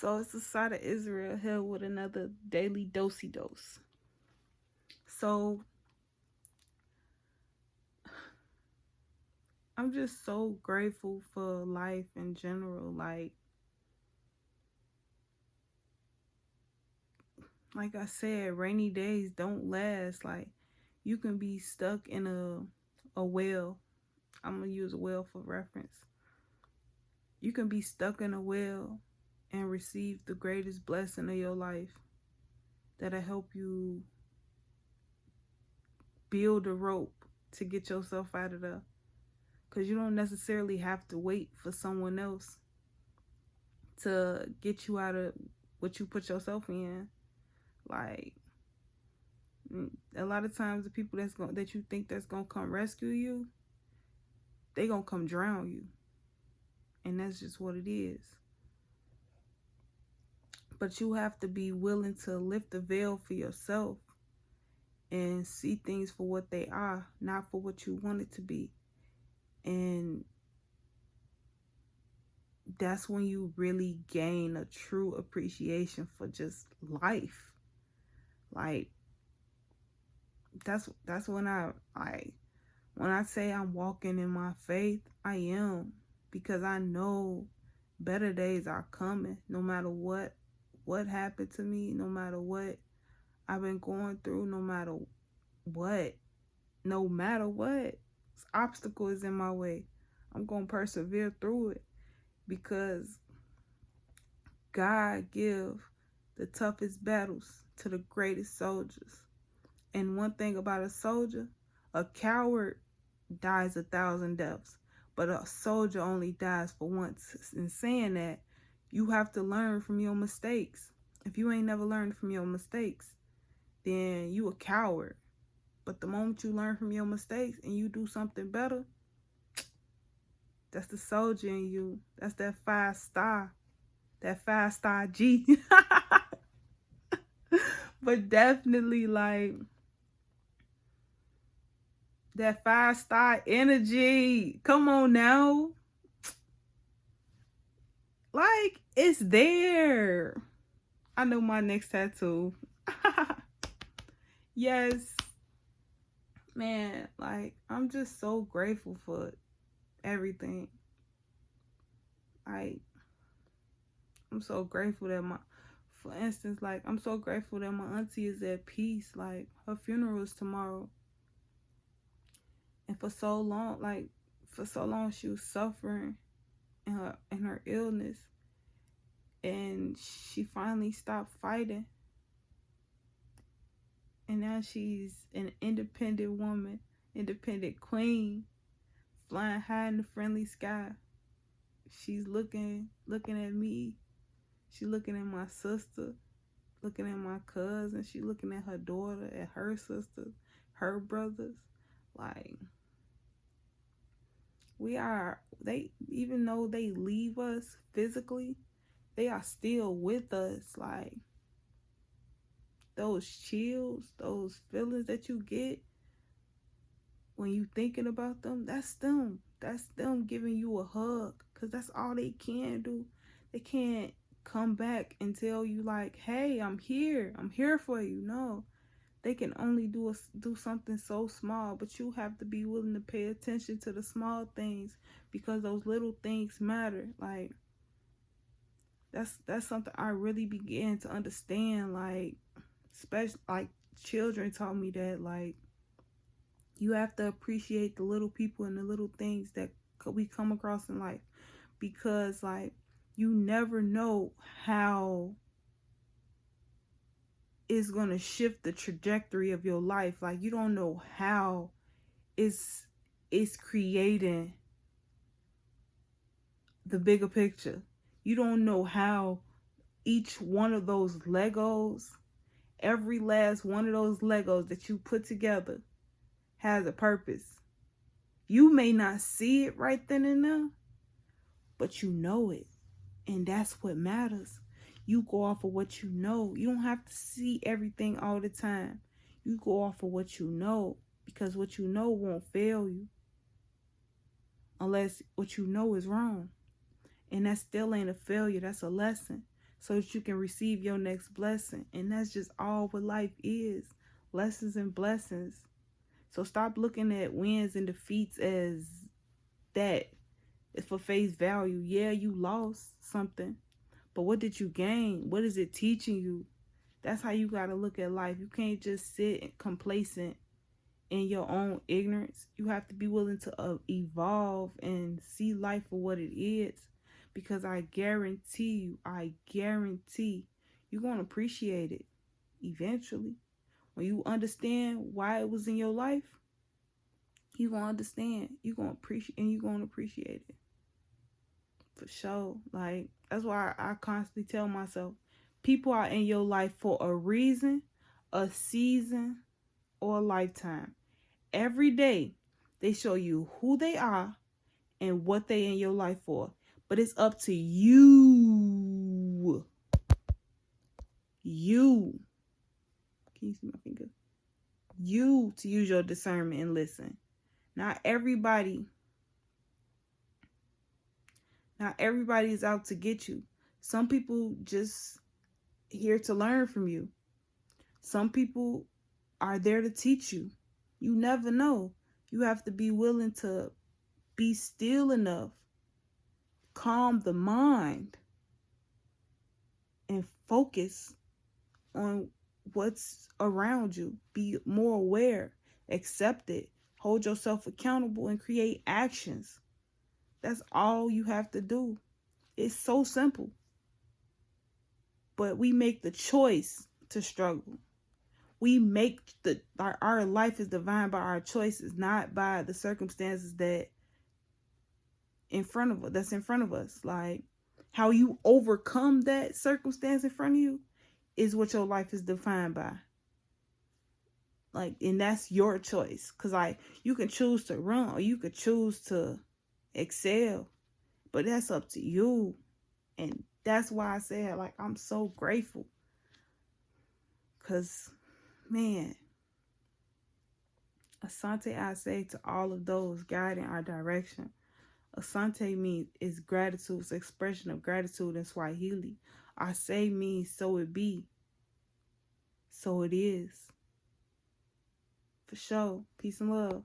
So it's Assata Israel here with another daily docey dose. So I'm just so grateful for life in general. Like I said, rainy days don't last. Like you can be stuck in a well. I'm gonna use a well for reference. You can be stuck in a well and receive the greatest blessing of your life that'll help you build a rope to get yourself out of there. Because you don't necessarily have to wait for someone else to get you out of what you put yourself in. Like, a lot of times the people that you think that's gonna come rescue you, they gonna come drown you. And that's just what it is. But you have to be willing to lift the veil for yourself and see things for what they are, not for what you want it to be. And that's when you really gain a true appreciation for just life. Like, that's when when I say I'm walking in my faith, I am, because I know better days are coming. No matter what happened to me, no matter what I've been going through, no matter what obstacle is in my way, I'm gonna persevere through it, because God give the toughest battles to the greatest soldiers. And one thing about a soldier, a coward dies 1,000 deaths, but a soldier only dies for once. In saying that, you have to learn from your mistakes. If you ain't never learned from your mistakes, then you a coward. But the moment you learn from your mistakes and you do something better, that's the soldier in you. That's that 5-star. That 5-star G. But definitely, like, that 5-star energy. Come on now. Like, it's there. I know my next tattoo. Yes. Man, like, I'm just so grateful for everything. Like, I'm so grateful that for instance, like, I'm so grateful that my auntie is at peace. Like, her funeral is tomorrow. And for so long she was suffering in her illness. And she finally stopped fighting. And now she's an independent woman, independent queen, flying high in the friendly sky. She's looking at me. She's looking at my sister, looking at my cousin. She's looking at her daughter, at her sisters, her brothers. Like, even though they leave us physically, they are still with us. Like, those chills, those feelings that you get when you thinking about them, that's them. That's them giving you a hug, because that's all they can do. They can't come back and tell you, like, hey, I'm here for you. No, they can only do something so small, but you have to be willing to pay attention to the small things, because those little things matter. Like, that's something I really began to understand. Like, especially, like, children taught me that, like, you have to appreciate the little people and the little things that we come across in life, because, like, you never know how it's going to shift the trajectory of your life. Like, you don't know how it's creating the bigger picture. You don't know how each one of those Legos, every last one of those Legos that you put together, has a purpose. You may not see it right then and there, but you know it. And that's what matters. You go off of what you know. You don't have to see everything all the time. You go off of what you know, because what you know won't fail you unless what you know is wrong. And that still ain't a failure. That's a lesson. so that you can receive your next blessing. And that's just all what life is. Lessons and blessings. So stop looking at wins and defeats as that. It's for face value. Yeah, you lost something, but what did you gain? What is it teaching you? That's how you got to look at life. You can't just sit complacent in your own ignorance. You have to be willing to evolve and see life for what it is. Because I guarantee you're going to appreciate it eventually. When you understand why it was in your life, you're going to understand. You're going to appreciate, and you're going to appreciate it. For sure. Like, that's why I constantly tell myself, people are in your life for a reason, a season, or a lifetime. Every day, they show you who they are and what they in your life for. But it's up to you. You. Can you see my finger? You to use your discernment and listen. Not everybody is out to get you. Some people just here to learn from you. Some people are there to teach you. You never know. You have to be willing to be still enough, calm the mind, and focus on what's around you. Be more aware, accept it, hold yourself accountable, and create actions. That's all you have to do. It's so simple. But we make the choice to struggle. We make our life is defined by our choices, not by the circumstances that's in front of us. Like, how you overcome that circumstance in front of you is what your life is defined by. Like, and that's your choice. Because, like, you can choose to run or you could choose to excel. But that's up to you. And that's why I said, like, I'm so grateful. Because, man, Asante, I say to all of those guiding our direction. Asante means is gratitude. It's expression of gratitude in Swahili. Ase means so it be. So it is. For sure. Peace and love.